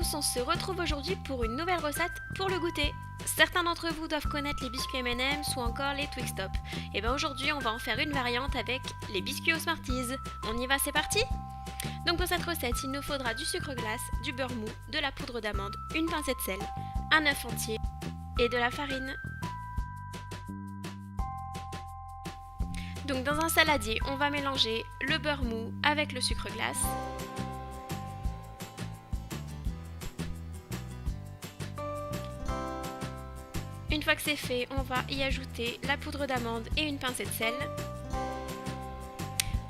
tous, on se retrouve aujourd'hui pour une nouvelle recette pour le goûter. Certains d'entre vous doivent connaître les biscuits M&M's ou encore les Twix Top. Et bien aujourd'hui on va en faire une variante avec les biscuits aux Smarties. On y va, c'est parti? Donc pour cette recette, il nous faudra du sucre glace, du beurre mou, de la poudre d'amande, une pincée de sel, un œuf entier et de la farine. Donc dans un saladier, on va mélanger le beurre mou avec le sucre glace. Une fois que c'est fait, on va y ajouter la poudre d'amande et une pincée de sel.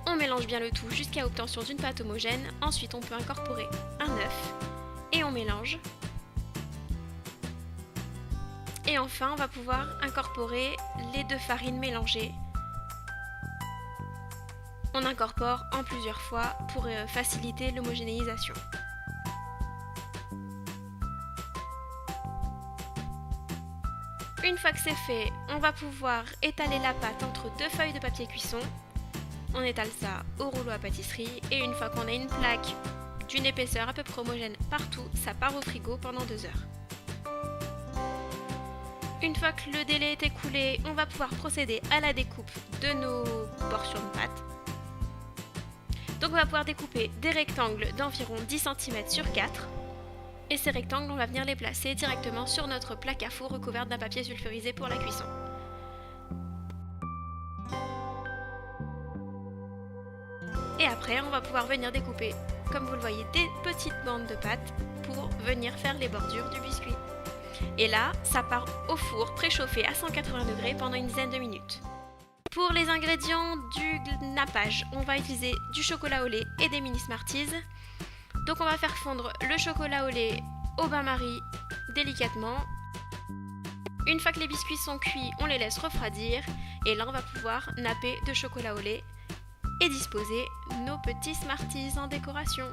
On mélange bien le tout jusqu'à l'obtention d'une pâte homogène. Ensuite, on peut incorporer un œuf et on mélange. Et enfin, on va pouvoir incorporer les deux farines mélangées. On incorpore en plusieurs fois pour faciliter l'homogénéisation. Une fois que c'est fait, on va pouvoir étaler la pâte entre deux feuilles de papier cuisson. On étale ça au rouleau à pâtisserie et une fois qu'on a une plaque d'une épaisseur à peu près homogène partout, ça part au frigo pendant 2 heures. Une fois que le délai est écoulé, on va pouvoir procéder à la découpe de nos portions de pâte. Donc on va pouvoir découper des rectangles d'environ 10 cm sur 4. Et ces rectangles, on va venir les placer directement sur notre plaque à four recouverte d'un papier sulfurisé pour la cuisson. Et après, on va pouvoir venir découper, comme vous le voyez, des petites bandes de pâte pour venir faire les bordures du biscuit. Et là, ça part au four préchauffé à 180 degrés pendant une dizaine de minutes. Pour les ingrédients du nappage, on va utiliser du chocolat au lait et des mini Smarties. Donc on va faire fondre le chocolat au lait au bain-marie délicatement. Une fois que les biscuits sont cuits, on les laisse refroidir. Et là, on va pouvoir napper de chocolat au lait et disposer nos petits Smarties en décoration.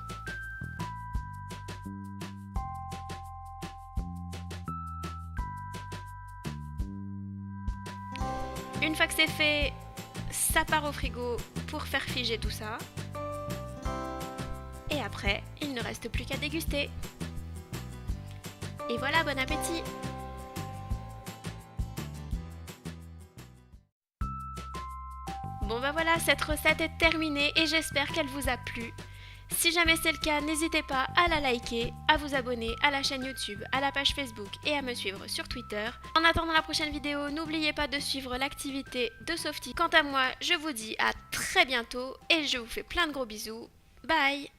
Une fois que c'est fait, ça part au frigo pour faire figer tout ça. Et après, il ne reste plus qu'à déguster. Et voilà, bon appétit! Bon bah voilà, cette recette est terminée et j'espère qu'elle vous a plu. Si jamais c'est le cas, n'hésitez pas à la liker, à vous abonner à la chaîne YouTube, à la page Facebook et à me suivre sur Twitter. En attendant la prochaine vidéo, n'oubliez pas de suivre l'activité de Softy. Quant à moi, je vous dis à très bientôt et je vous fais plein de gros bisous. Bye!